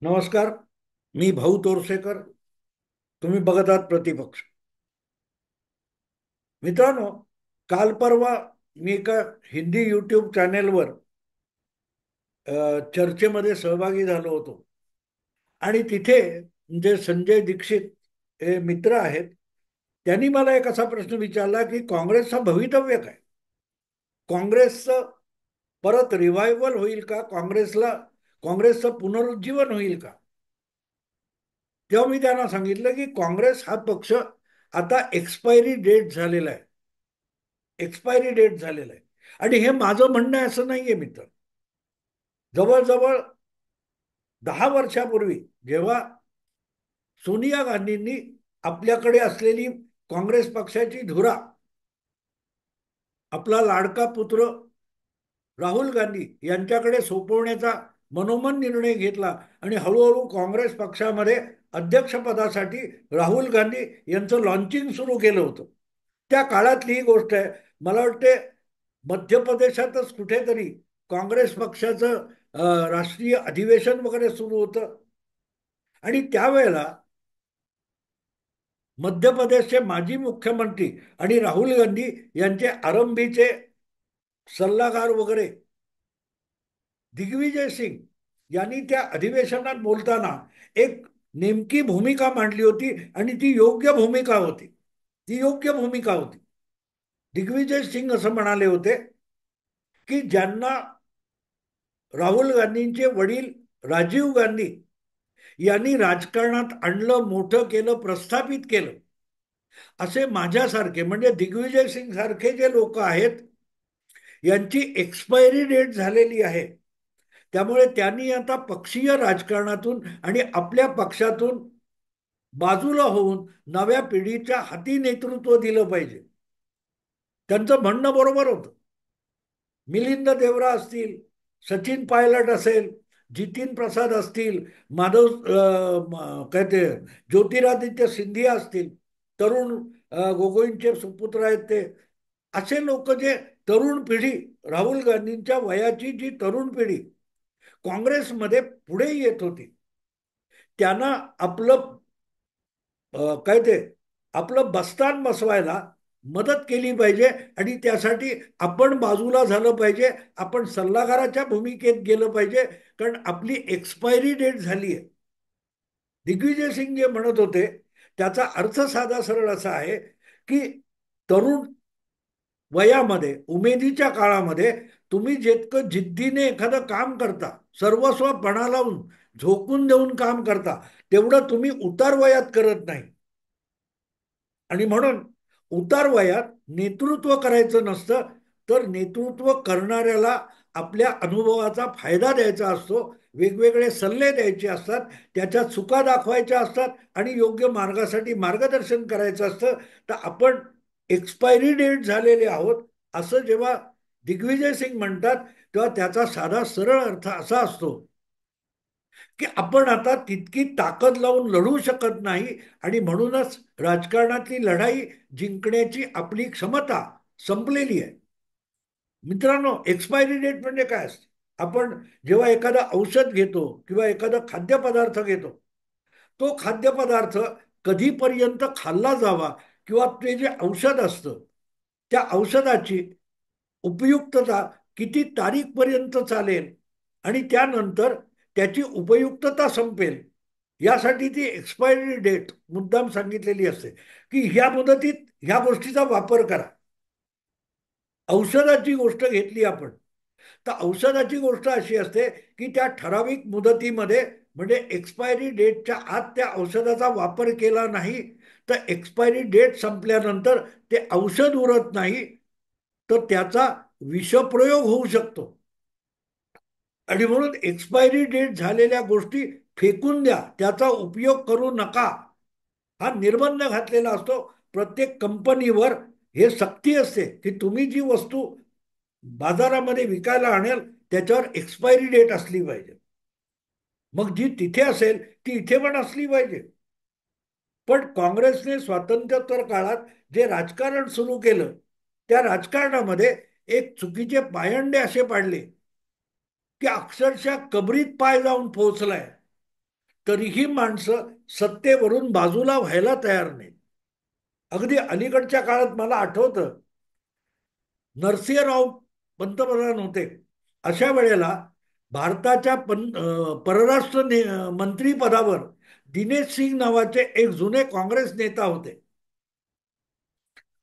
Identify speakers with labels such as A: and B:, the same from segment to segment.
A: नमस्कार. मी भाऊ तोरसेकर. तुम्ही बघत आहात प्रतिपक्ष. मित्रांनो, काल परवा मी एका हिंदी यूट्यूब चॅनेलवर चर्चेमध्ये सहभागी झालो होतो. आणि तिथे जे संजय दीक्षित हे मित्र आहेत, त्यांनी मला एक असा प्रश्न विचारला की काँग्रेसचं भवितव्य काय. काँग्रेसचं परत रिव्हायवल होईल का, काँग्रेसचं पुनरुज्जीवन होईल का. तेव्हा मी त्यांना सांगितलं की काँग्रेस हा पक्ष आता एक्सपायरी डेट झालेला आहे. एक्सपायरी डेट झालेला आहे. आणि हे माझं म्हणणं आहे असं नाहीये मित्र. जवळजवळ 10 वर्षापूर्वी जेव्हा सोनिया गांधींनी आपल्याकडे असलेली काँग्रेस पक्षाची धुरा आपला लाडका पुत्र राहुल गांधी यांच्याकडे सोपवण्याचा मनोमन निर्णय घेतला आणि हळूहळू काँग्रेस पक्षामध्ये अध्यक्षपदासाठी राहुल गांधी यांचं लॉन्चिंग सुरू केलं होतं. त्या काळातली ही गोष्ट आहे. मला वाटते मध्य प्रदेशातच कुठेतरी काँग्रेस पक्षाचं राष्ट्रीय अधिवेशन वगैरे सुरू होतं. आणि त्यावेळेला मध्य प्रदेशचे माजी मुख्यमंत्री आणि राहुल गांधी यांचे आरंभीचे सल्लागार वगैरे दिग्विजय सिंग यांनी त्या अधिवेशनात बोलताना एक नेमकी भूमिका मांडली होती. आणि ती योग्य भूमिका होती. ती योग्य भूमिका होती. दिग्विजय सिंग असं म्हणाले होते की ज्यांना राहुल गांधींचे वडील राजीव गांधी यांनी राजकारणात आणलं, मोठं केलं, प्रस्थापित केलं, असे माझ्यासारखे म्हणजे दिग्विजय सिंग सारखे जे लोक आहेत यांची एक्सपायरी डेट झालेली आहे. त्यामुळे त्यांनी आता पक्षीय राजकारणातून आणि आपल्या पक्षातून बाजूला होऊन नव्या पिढीच्या हाती नेतृत्व दिलं पाहिजे. त्यांचं म्हणणं बरोबर होतं. मिलिंद देवरा असतील, सचिन पायलट असेल, जितीन प्रसाद असतील, माधव काय ते ज्योतिरादित्य सिंधिया असतील, तरुण गोगोईंचे सुपुत्र आहेत ते, असे लोक जे तरुण पिढी, राहुल गांधींच्या वयाची जी तरुण पिढी काँग्रेसमध्ये पुढे येत होती, त्यांना आपलं काय ते आपलं बस्तान बसवायला मदत केली पाहिजे. आणि त्यासाठी आपण बाजूला झालं पाहिजे. आपण सल्लागाराच्या भूमिकेत गेलं पाहिजे. कारण आपली एक्सपायरी डेट झाली आहे. दिग्विजय सिंग जे म्हणत होते त्याचा अर्थ साधा सरळ असा आहे की तरुण वयामध्ये, उमेदीच्या काळामध्ये तुम्ही जितकं जिद्दीने एखादं काम करता, सर्वस्व पणा लावून झोकून देऊन काम करता, तेवढं तुम्ही उतार वयात करत नाही. आणि म्हणून उतार वयात नेतृत्व करायचं नसतं, तर नेतृत्व करणाऱ्याला आपल्या अनुभवाचा फायदा द्यायचा असतो, वेगवेगळे सल्ले द्यायचे असतात, त्याच्या चुका दाखवायच्या असतात आणि योग्य मार्गासाठी मार्गदर्शन करायचं असतं. तर आपण एक्सपायरी डेट झालेले आहोत असं जेव्हा दिग्विजय सिंग म्हणतात, तेव्हा त्याचा साधा सरळ अर्थ असा असतो की आपण आता तितकी ताकद लावून लढू शकत नाही. आणि म्हणूनच राजकारणातली लढाई जिंकण्याची आपली क्षमता संपलेली आहे. मित्रांनो, एक्सपायरी डेट म्हणजे काय असते. आपण जेव्हा एखादं औषध घेतो किंवा एखादा खाद्यपदार्थ घेतो, तो खाद्यपदार्थ कधीपर्यंत खाल्ला जावा किंवा ते जे औषध असतं त्या औषधाची उपयुक्तता किती तारीखपर्यंत चालेल आणि त्यानंतर त्याची उपयुक्तता संपेल, यासाठी ती एक्सपायरी डेट मुद्दाम सांगितलेली असते की ह्या मुदतीत ह्या गोष्टीचा वापर करा. औषधाची गोष्ट घेतली आपण, तर औषधाची गोष्ट अशी असते की त्या ठराविक मुदतीमध्ये म्हणजे एक्सपायरी डेटच्या आत त्या औषधाचा वापर केला नाही तर एक्सपायरी डेट संपल्यानंतर ते औषध उरत नाही, तर त्याचा विषप्रयोग होऊ शकतो. आणि म्हणून एक्सपायरी डेट झालेल्या गोष्टी फेकून द्या, त्याचा उपयोग करू नका, हा निर्बंध घातलेला असतो. प्रत्येक कंपनीवर हे सक्ती असते की तुम्ही जी वस्तू बाजारामध्ये विकायला आणेल त्याच्यावर एक्सपायरी डेट असली पाहिजे. मग जी तिथे असेल ती इथे पण असली पाहिजे. पण काँग्रेसने स्वातंत्र्योत्तर काळात जे राजकारण सुरू केलं, त्या राजकारणामध्ये एक चुकीचे पायंडे असे पाडले की अक्षरशः कबरीत पाय जाऊन पोहोचलाय. तरीही माणसं सत्तेवरून बाजूला व्हायला तयार नाहीत. अगदी अलीकडच्या काळात मला आठवतं, नरसिंहराव पंतप्रधान होते. अशा वेळेला भारताच्या परराष्ट्र मंत्री पदावर दिनेश सिंग नावाचे एक जुने काँग्रेस नेता होते.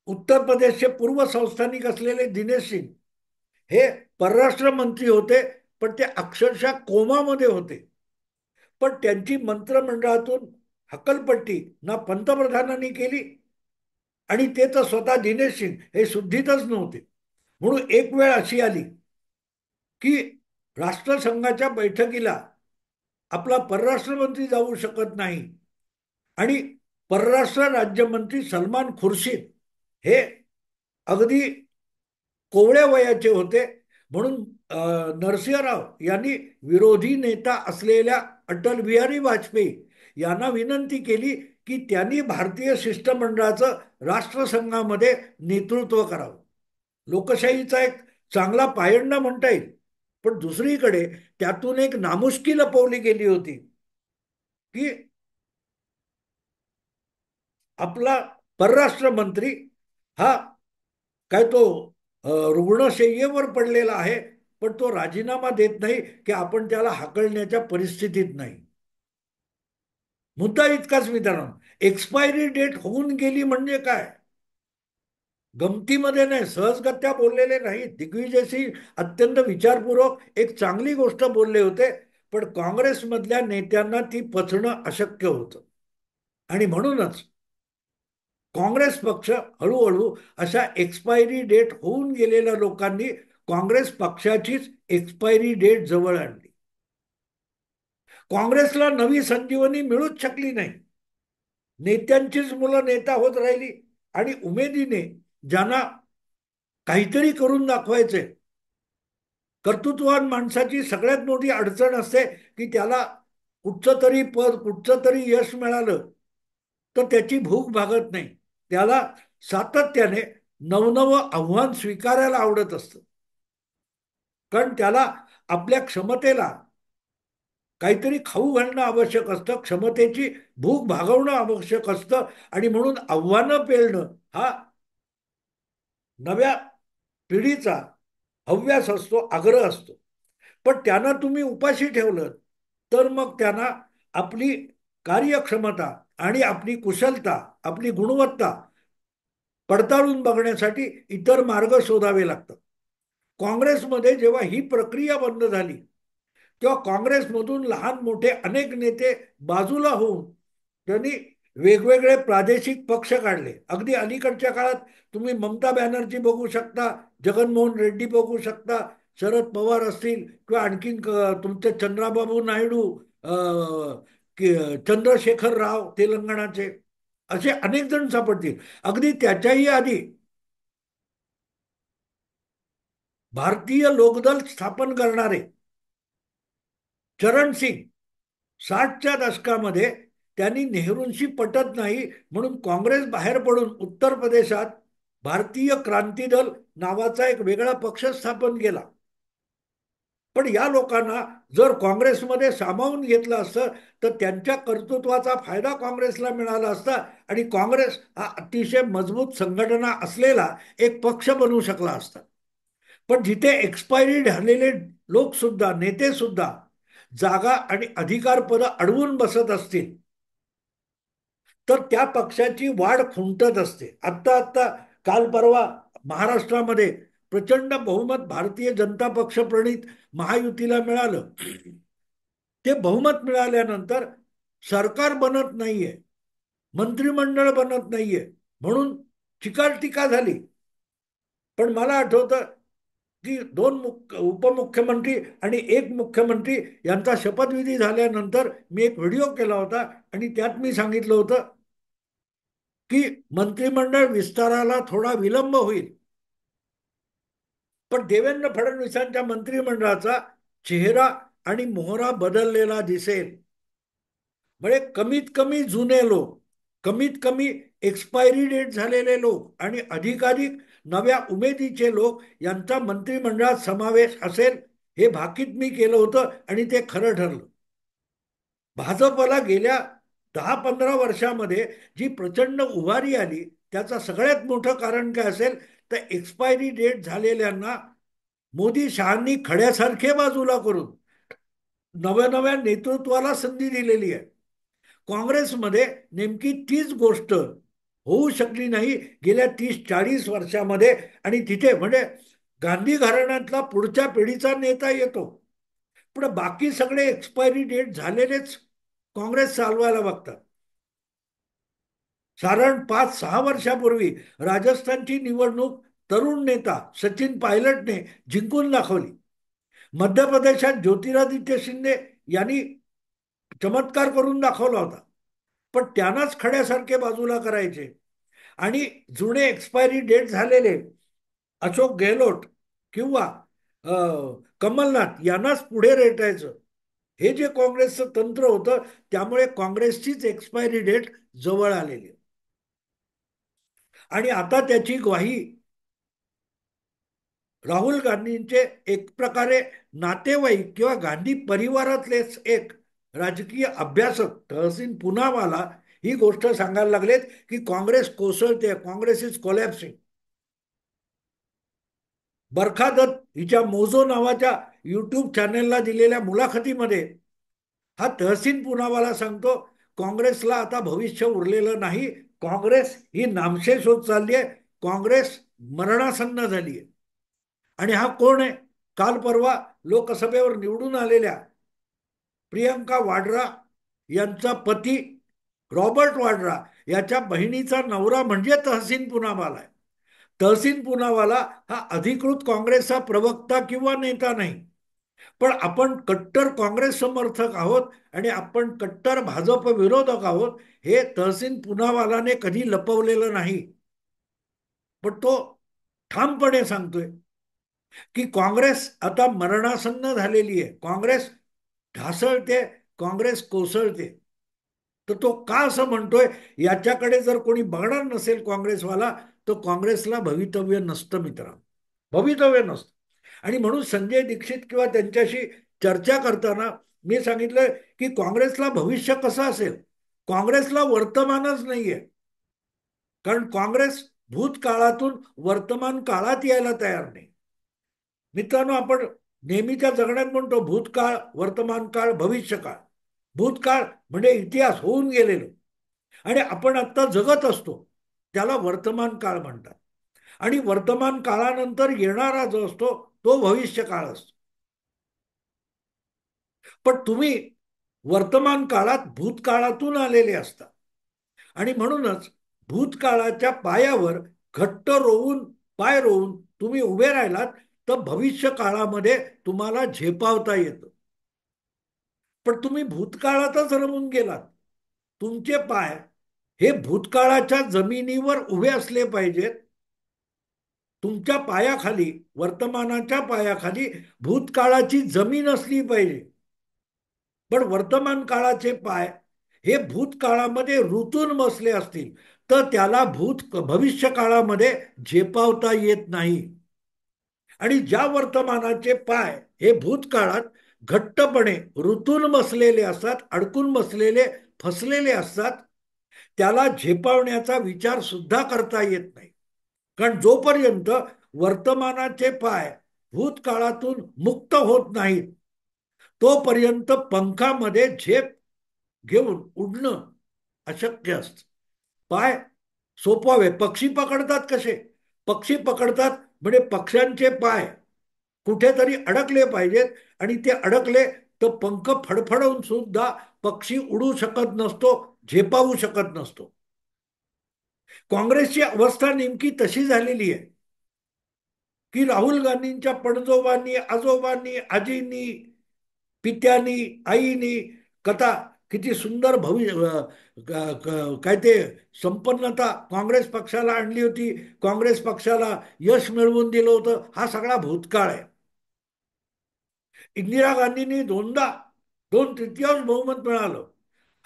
A: उत्तर प्रदेशचे पूर्व संस्थानिक असलेले दिनेश सिंग हे परराष्ट्र मंत्री होते, पण ते अक्षरशः कोमामध्ये होते. पण त्यांची मंत्रिमंडळातून हकलपट्टी ना पंतप्रधानांनी केली आणि ते तर स्वतः दिनेश सिंग हे शुद्धीतच नव्हते. म्हणून एक वेळ अशी आली की राष्ट्रसंघाच्या बैठकीला आपला परराष्ट्र मंत्री जाऊ शकत नाही आणि परराष्ट्र राज्यमंत्री सलमान खुर्शीद हे अगदी कोवळ्या वयाचे होते. म्हणून नरसिंहराव यांनी विरोधी नेता असलेल्या अटल बिहारी वाजपेयी यांना विनंती केली की त्यांनी भारतीय शिष्टमंडळाचं राष्ट्रसंघामध्ये नेतृत्व करावं. लोकशाहीचा एक चांगला पायंडा म्हणता येईल. पण दुसरीकडे त्यातून एक नामुष्की लपवली गेली होती की आपला परराष्ट्र मंत्री हा काय तो रुग्णशय्येवर पडलेला आहे, पण तो राजीनामा देत नाही की आपण त्याला हाकलण्याच्या परिस्थितीत नाही. मुद्दा इतकाच मित्रांनो, एक्सपायरी डेट होऊन गेली म्हणजे काय? गमतीमध्ये नाही, सहजगत्या बोललेले नाही. दिग्विजय सिंग अत्यंत विचारपूर्वक एक चांगली गोष्ट बोलले होते, पण काँग्रेसमधल्या नेत्यांना ती पचणं अशक्य होतं. आणि म्हणूनच काँग्रेस पक्ष हळूहळू अशा एक्सपायरी डेट होऊन गेलेल्या लोकांनी काँग्रेस पक्षाचीच एक्सपायरी डेट जवळ आणली. काँग्रेसला नवी संजीवनी मिळूच शकली नाही. नेत्यांचीच मुलं नेता होत राहिली आणि उमेदीने ज्यांना काहीतरी करून दाखवायचे. कर्तृत्ववान माणसाची सगळ्यात मोठी अडचण असते की त्याला कुठचं तरी पद, कुठचं तरी यश मिळालं तर त्याची भूक भागत नाही. त्याला सातत्याने नवनवं आव्हान स्वीकारायला आवडत असतं. कारण त्याला आपल्या क्षमतेला काहीतरी खाऊ घालणं आवश्यक असतं, क्षमतेची भूक भागवणं आवश्यक असतं. आणि म्हणून आव्हानं पेलणं हा नव्या पिढीचा हव्यास असतो, आग्रह असतो. पण त्यांना तुम्ही उपाशी ठेवलं तर मग त्यांना आपली कार्यक्षमता आणि आपली कुशलता, आपली गुणवत्ता पडताळून बघण्यासाठी इतर मार्ग शोधावे लागतात. काँग्रेसमध्ये जेव्हा ही प्रक्रिया बंद झाली तेव्हा काँग्रेसमधून लहान मोठे अनेक नेते बाजूला होऊन त्यांनी वेगवेगळे प्रादेशिक पक्ष काढले. अगदी अलीकडच्या काळात तुम्ही ममता बॅनर्जी बघू शकता, जगनमोहन रेड्डी बघू शकता, शरद पवार असतील किंवा आणखीन तुमचे चंद्राबाबू नायडू, चंद्रशेखर राव तेलंगणाचे, असे अनेक जण सापडतील. अगदी त्याच्याही आधी भारतीय लोकदल स्थापन करणारे चरण सिंग 60च्या दशकामध्ये त्यांनी नेहरूंशी पटत नाही म्हणून काँग्रेस बाहेर पडून उत्तर प्रदेशात भारतीय क्रांती दल नावाचा एक वेगळा पक्ष स्थापन केला. पण या लोकांना जर काँग्रेसमध्ये सामावून घेतलं असतं तर त्यांच्या कर्तृत्वाचा फायदा काँग्रेसला मिळाला असता आणि काँग्रेस हा अतिशय मजबूत संघटना असलेला एक पक्ष बनू शकला असता. पण जिथे एक्सपायरी झालेले लोक सुद्धा, नेते सुद्धा जागा आणि अधिकार पद अडवून बसत असतील तर त्या पक्षाची वाढ खुंटत असते. आत्ता आत्ता काल परवा महाराष्ट्रामध्ये प्रचंड बहुमत भारतीय जनता पक्ष प्रणित महायुतीला मिळालं. ते बहुमत मिळाल्यानंतर सरकार बनत नाहीये, मंत्रिमंडळ बनत नाहीये म्हणून टीका झाली. पण मला आठवतं की दोन उपमुख्यमंत्री आणि एक मुख्यमंत्री यांचा शपथविधी झाल्यानंतर मी एक व्हिडिओ केला होता आणि त्यात मी सांगितलं होतं की मंत्रिमंडळ विस्ताराला थोडा विलंब होईल, पण देवेंद्र फडणवीसांच्या मंत्रिमंडळाचा चेहरा आणि मोहरा बदललेला दिसेल. म्हणजे कमीत कमी जुने लोक, कमीत कमी एक्सपायरी डेट झालेले लोक आणि अधिकाधिक नव्या उमेदीचे लोक यांचा मंत्रिमंडळात समावेश असेल हे भाकीत मी केलं होतं आणि ते खरं ठरलं. भाजपला गेल्या 10-15 वर्षामध्ये जी प्रचंड उभारी आली, त्याचं सगळ्यात मोठं कारण काय असेल तर एक्सपायरी डेट झालेल्यांना मोदी शहांनी खड्यासारखे बाजूला करून नव्या नव्या नेतृत्वाला संधी दिलेली आहे. काँग्रेसमध्ये नेमकी तीच गोष्ट होऊ शकली नाही गेल्या 30-40 वर्षामध्ये. आणि तिथे म्हणजे गांधी घराण्यातला पुढच्या पिढीचा नेता येतो, पण बाकी सगळे एक्सपायरी डेट झालेलेच काँग्रेस चालवायला बघतात. साधारण 5-6 वर्षापूर्वी राजस्थानची निवडणूक तरुण नेता सचिन पायलटने जिंकून दाखवली. मध्य प्रदेशात ज्योतिरादित्य शिंदे यांनी चमत्कार करून दाखवला होता. पण त्यांनाच खड्यासारखे बाजूला करायचे आणि जुने एक्सपायरी डेट झालेले अशोक गेहलोत किंवा कमलनाथ यांनाच पुढे रेटायचं. हे जे काँग्रेसचं तंत्र होतं, त्यामुळे काँग्रेसचीच एक्सपायरी डेट जवळ आलेली. आणि आता त्याची ग्वाही राहुल गांधींचे एक प्रकारे नातेवाईक किंवा गांधी परिवारातलेच एक राजकीय अभ्यासक तहसीन पुनावाला ही गोष्ट सांगायला लागलेत की काँग्रेस कोसळते, काँग्रेस इज कोलॅप्सिंग. बरखा दत्त हिच्या मोझो नावाच्या युट्यूब चॅनेलला दिलेल्या मुलाखतीमध्ये हा तहसीन पुनावाला सांगतो, काँग्रेसला आता भविष्य उरलेलं नाही, काँग्रेस ही नामशेष होत चालली आहे, काँग्रेस मरणासन्न झाली आहे. आणि हा कोण आहे? काल परवा लोकसभेवर निवडून आलेल्या प्रियंका वाड्रा यांचा पती रॉबर्ट वाड्रा याच्या बहिणीचा नवरा म्हणजे तहसीन पुनावाला आहे. तहसीन पुनावाला हा अधिकृत काँग्रेसचा प्रवक्ता किंवा नेता नाही, पण आपण कट्टर काँग्रेस समर्थक आहोत आणि आपण कट्टर भाजप विरोधक आहोत हे तहसीन पुनावालाने कधी लपवलेलं नाही. पण तो ठामपणे सांगतोय की काँग्रेस आता मरणासन्न झालेली आहे, काँग्रेस ढासळते, काँग्रेस कोसळते. तर तो का असं म्हणतोय याच्याकडे जर कोणी बघणार नसेल काँग्रेसवाला, तो काँग्रेसला भवितव्य नसतं मित्रांनो, भवितव्य नसतं. आणि म्हणून संजय दीक्षित किंवा त्यांच्याशी चर्चा करताना मी सांगितलं की काँग्रेसला भविष्य कसं असेल, काँग्रेसला वर्तमानच नाहीये. कारण काँग्रेस भूतकाळातून वर्तमान काळात यायला तयार नाही. मित्रांनो, आपण नेहमीच्या जगण्यात म्हणतो भूतकाळ, वर्तमान काळ, भविष्यकाळ. भूतकाळ म्हणजे इतिहास होऊन गेलेलो आणि आपण आता जगत असतो, त्याला वर्तमान काळ म्हणतात. आणि वर्तमान काळानंतर येणारा जो असतो तो भविष्य काळ असतो. पण तुम्ही वर्तमान काळात भूतकाळातून आलेले असता आणि म्हणूनच भूतकाळाच्या पायावर घट्ट रोवून, पाय रोवून तुम्ही उभे राहिलात तर भविष्य काळामध्ये तुम्हाला झेपावता येतं. पण तुम्ही भूतकाळातच रमून गेलात. तुमचे पाय हे भूतकाळाच्या जमिनीवर उभे असले पाहिजेत. तुमच्या पायाखाली, वर्तमानाच्या पायाखाली भूतकाळाची जमीन असली पाहिजे. पण वर्तमान काळाचे पाय हे भूतकाळामध्ये रुतून बसले असतील तर त्याला भविष्य काळामध्ये झेपावता येत नाही. आणि ज्या वर्तमानाचे पाय हे भूतकाळात घट्टपणे रुतून बसलेले असतात, अडकून बसलेले, फसलेले असतात, त्याला झेपावण्याचा विचार सुद्धा करता येत नाही. कारण जोपर्यंत वर्तमानाचे पाय भूतकाळातून मुक्त होत नाहीत तोपर्यंत पंखामध्ये झेप घेऊन उडणं अशक्य असतं. पाय सोपवावे. पक्षी पकडतात कसे? पक्षी पकडतात म्हणजे पक्ष्यांचे पाय कुठेतरी अडकले पाहिजेत आणि ते अडकले तर पंख फडफडवून सुद्धा पक्षी उडू शकत नसतो, झेपावू शकत नसतो. काँग्रेसची अवस्था नेमकी तशी झालेली आहे की राहुल गांधींच्या पणजोबांनी, आजोबांनी, आजींनी, पित्यांनी, आईनी कथा किती सुंदर काय ते संपन्नता काँग्रेस पक्षाला आणली होती, काँग्रेस पक्षाला यश मिळवून दिलं होतं, हा सगळा भूतकाळ आहे. इंदिरा गांधींनी दोनदा 2/3 बहुमत मिळालं,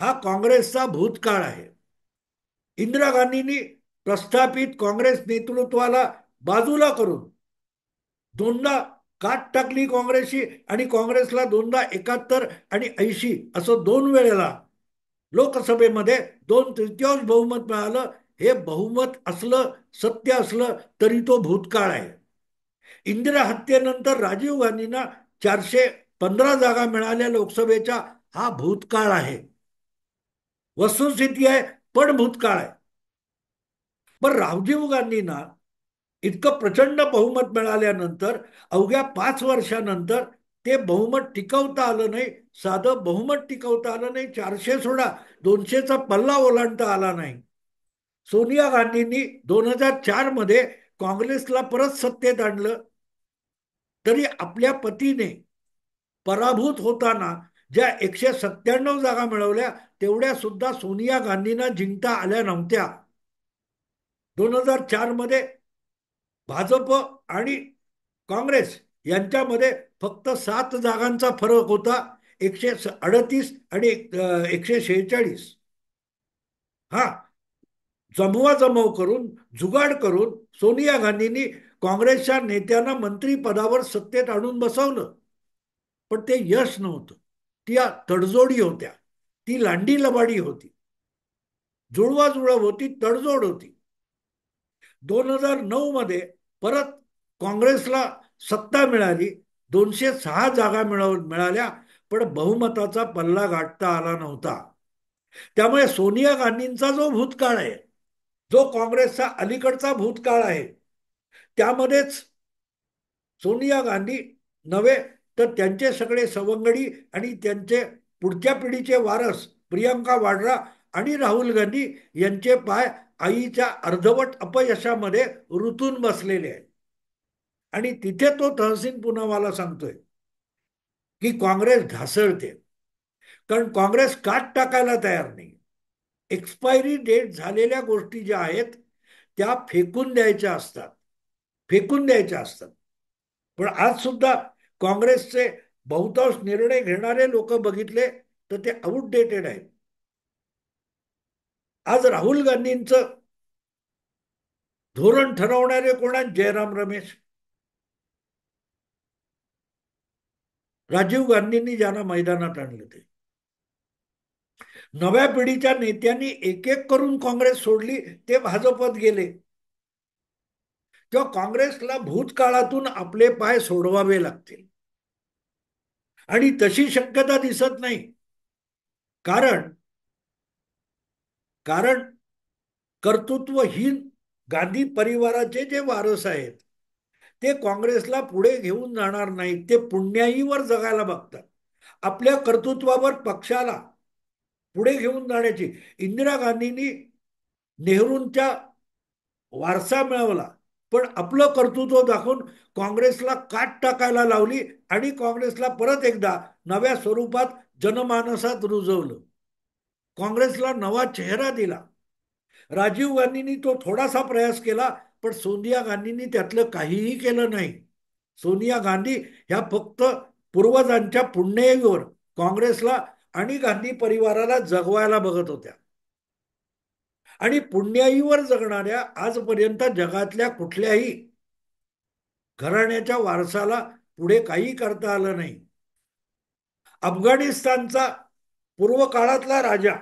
A: हा काँग्रेसचा भूतकाळ आहे. इंदिरा गांधींनी प्रस्थापित काँग्रेस नेतृत्वाला बाजूला करून दोनदा काट टाकली काँग्रेसची आणि काँग्रेसला दोनदा 71 आणि 80 असं दोन वेळेला लोकसभेमध्ये 2/3 बहुमत मिळालं. हे बहुमत असलं, सत्य असलं तरी तो भूतकाळ आहे. इंदिरा हत्येनंतर राजीव गांधींना 415 जागा मिळाल्या लोकसभेच्या, हा भूतकाळ आहे. वस्तुस्थिती आहे, पण भूतकाळ आहे. पण राजीव गांधींना इतकं प्रचंड बहुमत मिळाल्यानंतर अवघ्या 5 वर्षानंतर ते बहुमत टिकवता आलं नाही. साधं बहुमत टिकवता आलं नाही, 400 सोडा 200चा पल्ला ओलांडता आला नाही. सोनिया गांधींनी 2004 मध्ये काँग्रेसला परत सत्तेत आणलं, तरी आपल्या पतीने पराभूत होताना ज्या 197 जागा मिळवल्या तेवढ्या सुद्धा सोनिया गांधींना जिंकता आल्या नव्हत्या. 2004 मध्ये भाजप आणि काँग्रेस यांच्यामध्ये फक्त 7 जागांचा फरक होता, 138 आणि 146. हा, जमवाजमव करून, जुगाड करून सोनिया गांधींनी काँग्रेसच्या नेत्यांना मंत्रीपदावर सत्तेत आणून बसवलं. पण ते यश नव्हतं. त्या तडजोडी होत्या, ती लांडी लबाडी होती, जुळवाजुळव होती, तडजोड होती. 2009 मध्ये परत काँग्रेसला सत्ता मिळाली, 206 जागा मिळाल्या, पण बहुमताचा पल्ला गाठता आला नव्हता. त्यामुळे सोनिया गांधींचा जो भूतकाळ आहे, जो काँग्रेसचा अलीकडचा भूतकाळ आहे, त्यामध्येच सोनिया गांधी नव्हे तर त्यांचे सगळे सवंगडी आणि त्यांचे पुढच्या पिढीचे वारस प्रियंका वाड्रा आणि राहुल गांधी यांचे पाय आईच्या अर्धवट अपयशामध्ये रुतून बसलेले आहेत. आणि तिथे तो तहसीन पुनावाला सांगतोय की काँग्रेस ढासळते, कारण काँग्रेस काट टाकायला तयार नाही. एक्सपायरी डेट झालेल्या गोष्टी ज्या आहेत त्या फेकून द्यायच्या असतात, फेकून द्यायच्या असतात. पण आज सुद्धा काँग्रेसचे बहुतांश निर्णय घेणारे लोक बघितले तर ते आउटडेटेड आहेत. आज राहुल गांधींचं धोरण ठरवणारे कोण आहेत? जयराम रमेश. राजीव गांधींनी ज्यांना मैदानात आणलं ते नव्या पिढीच्या नेत्यांनी एक एक करून काँग्रेस सोडली, ते भाजपत गेले. तेव्हा काँग्रेसला भूतकाळातून आपले पाय सोडवावे लागतील आणि तशी शक्यता दिसत नाही. कारण कारण कर्तृत्वहीन गांधी परिवाराचे जे वारस आहेत ते काँग्रेसला पुढे घेऊन जाणार नाहीत. ते पुण्याईवर जगायला बघतात. आपल्या कर्तृत्वावर पक्षाला पुढे घेऊन जाण्याची, इंदिरा गांधींनी नेहरूंच्या वारसा मिळवला, पण आपलं कर्तृत्व दाखवून काँग्रेसला काट टाकायला लावली आणि काँग्रेसला परत एकदा नव्या स्वरूपात जनमानसात रुजवलं. काँग्रेसला नवा चेहरा दिला. राजीव गांधींनी तो थोडासा प्रयास केला, पण सोनिया गांधींनी त्यातलं काहीही केलं नाही. सोनिया गांधी ह्या फक्त पूर्वजांच्या पुण्याईवर काँग्रेसला आणि गांधी परिवाराला जगवायला बघत होत्या. आणि पुण्याईवर जगणाऱ्या आजपर्यंत जगातल्या कुठल्याही घराण्याच्या वारसाला पुढे काही करता आलं नाही. अफगाणिस्तानचा पूर्व काळातला राजा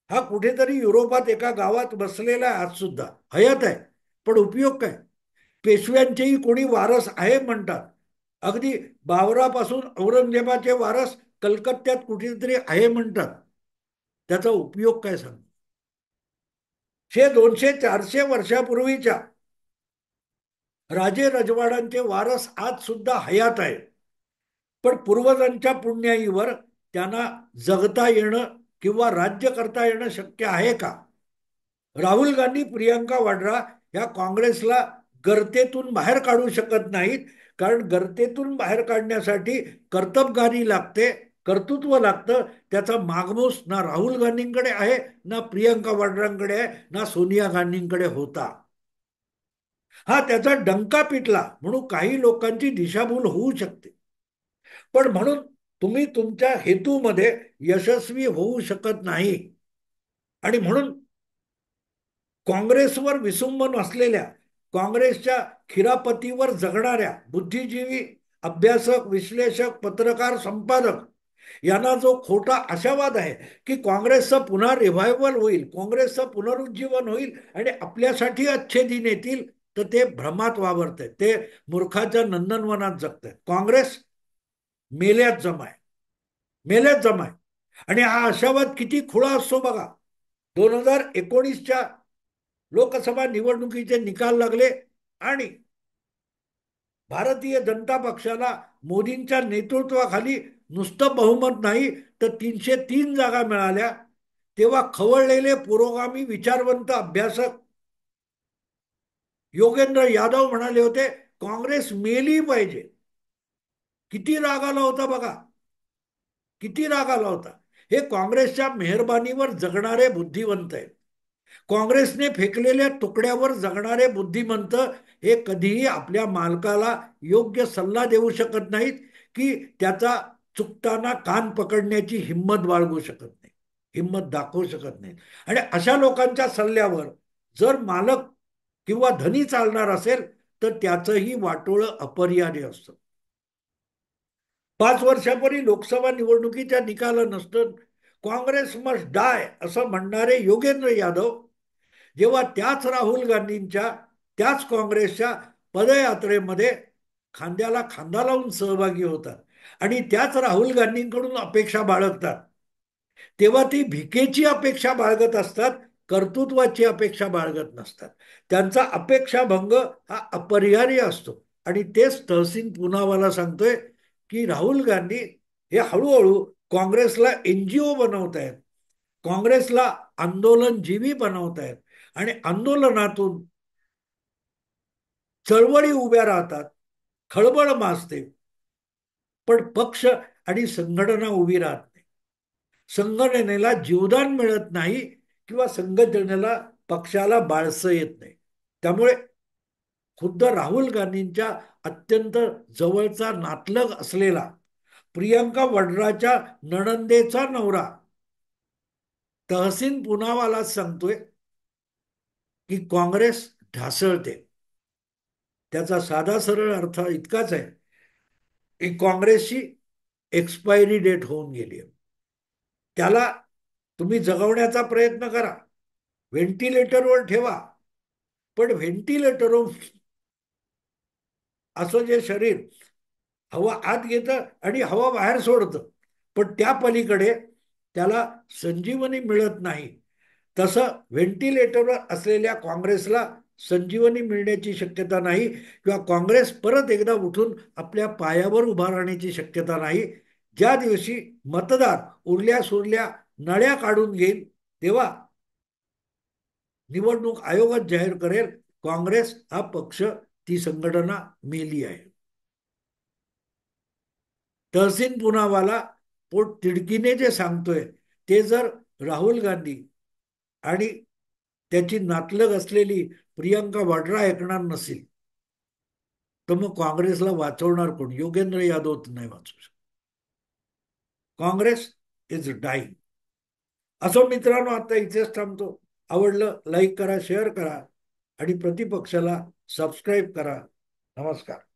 A: हा कुठेतरी युरोपात एका गावात बसलेला आहे, आज सुद्धा हयात आहे. पण उपयोग काय? पेशव्यांचेही कोणी वारस आहे म्हणतात. अगदी बाबरापासून औरंगजेबाचे वारस कलकत्त्यात कुठेतरी आहे म्हणतात. त्याचा उपयोग काय सांग? 200-400 वर्षापूर्वीच्या राजे रजवाड्यांचे वारस आज सुद्धा हयात आहेत. पण पूर्वजांच्या पुण्याईवर त्यांना जगता येणं किंवा राज्य करता येणं शक्य आहे का? राहुल गांधी, प्रियंका वाड्रा या काँग्रेसला गर्तेतून बाहेर काढू शकत नाहीत, कारण गर्तेतून बाहेर काढण्यासाठी कर्तबगारी लागते, कर्तृत्व लागतं. त्याचा मागमूस ना राहुल गांधींकडे आहे, ना प्रियंका वाड्रांकडे आहे, ना सोनिया गांधींकडे होता. हा त्याचा डंका पिटला म्हणून काही लोकांची दिशाभूल होऊ शकते, पण म्हणून तुम्ही तुमच्या हेतूमध्ये यशस्वी होऊ शकत नाही. आणि म्हणून काँग्रेसवर विसंबून असलेल्या, काँग्रेसच्या खिरापतीवर जगणाऱ्या बुद्धिजीवी अभ्यासक, विश्लेषक, पत्रकार, संपादक यांना जो खोटा आशावाद आहे की काँग्रेसचं पुन्हा रिव्हायवल होईल, काँग्रेसचं पुनरुज्जीवन होईल आणि आपल्यासाठी अच्छे दिन येतील, तर ते भ्रमात वावरत आहेत, ते मूर्खाच्या नंदनवनात जगत आहेत. काँग्रेस मेल्यात जमाय, मेल्यात जमाय. आणि हा आशावाद किती खुळा असतो बघा. 2019च्या लोकसभा निवडणुकीचे निकाल लागले आणि भारतीय जनता पक्षाला मोदींच्या नेतृत्वाखाली नुसतं बहुमत नाही तर 303 जागा मिळाल्या. तेव्हा खवळलेले पुरोगामी विचारवंत अभ्यासक योगेंद्र यादव म्हणाले होते काँग्रेस मेली पाहिजे. किती राग आला होता बघा, किती राग आला होता. हे काँग्रेसच्या मेहरबानीवर जगणारे बुद्धिवंत आहेत. काँग्रेसने फेकलेल्या तुकड्यावर जगणारे बुद्धिमंत हे कधीही आपल्या मालकाला योग्य सल्ला देऊ शकत नाहीत की त्याचा चुकताना कान पकडण्याची हिंमत बाळगू शकत नाही, हिंमत दाखवू शकत नाही. आणि अशा लोकांच्या सल्ल्यावर जर मालक किंवा धनी चालणार असेल तर त्याचंही वाटोळं अपरिहार्य असतं. 5 वर्षापूर्वी लोकसभा निवडणुकीच्या निकालानंतर काँग्रेस मस्ट डाय असं म्हणणारे योगेंद्र यादव जेव्हा त्याच राहुल गांधींच्या, त्याच काँग्रेसच्या पदयात्रेमध्ये खांद्याला खांदा लावून सहभागी होतात आणि त्याच राहुल गांधींकडून अपेक्षा बाळगतात, तेव्हा ती भिकेची अपेक्षा बाळगत असतात, कर्तृत्वाची अपेक्षा बाळगत नसतात. त्यांचा अपेक्षाभंग हा अपरिहार्य असतो. आणि तेच तहसीन पुनावाला सांगतोय की राहुल गांधी हे हळूहळू काँग्रेसला एनजीओ बनवत आहेत, काँग्रेसला आंदोलनजीवी बनवत आहेत आणि आंदोलनातून चळवळी उभ्या राहतात, खळबळ माजते, पण पक्ष आणि संघटना उभी राहत नाही. संघटनेला जीवदान मिळत नाही किंवा संघटनेला, पक्षाला बाळसं येत नाही. त्यामुळे खुद्द राहुल गांधींच्या अत्यंत जवळचा नातलग असलेला प्रियंका वड्राच्या नणंदेचा नवरा तहसीन पुनावाला सांगतोय की काँग्रेस ढासळते. त्याचा साधा सरळ अर्थ इतकाच आहे की काँग्रेसची एक्सपायरी डेट होऊन गेली आहे. त्याला तुम्ही जगवण्याचा प्रयत्न करा, व्हेंटिलेटरवर ठेवा, पण व्हेंटिलेटरवर असं जे शरीर हवा आत घेतं आणि हवा बाहेर सोडतं, पण त्या पलीकडे त्याला संजीवनी मिळत नाही. तसं व्हेंटिलेटरवर असलेल्या काँग्रेसला संजीवनी मिळण्याची शक्यता नाही किंवा काँग्रेस परत एकदा उठून आपल्या पायावर उभा राहण्याची शक्यता नाही. ज्या दिवशी मतदार उरल्या सुरल्या नळ्या काढून घेईल तेव्हा निवडणूक आयोगच जाहीर करेल काँग्रेस हा पक्ष, ती संघटना मेली आहे. तहसीन पुनावाला पोट तिडकीने जे सांगतोय ते जर राहुल गांधी आणि त्याची नातलग असलेली प्रियंका वाड्रा ऐकणार नसेल तर मग काँग्रेसला वाचवणार कोण? योगेंद्र यादव नाही वाचू शकत. Congress is dying. असो मित्रांनो, आता इथेच थांबतो. आवडलं लाईक करा, शेअर करा आणि प्रतिपक्षाला सबस्क्राईब करा. नमस्कार.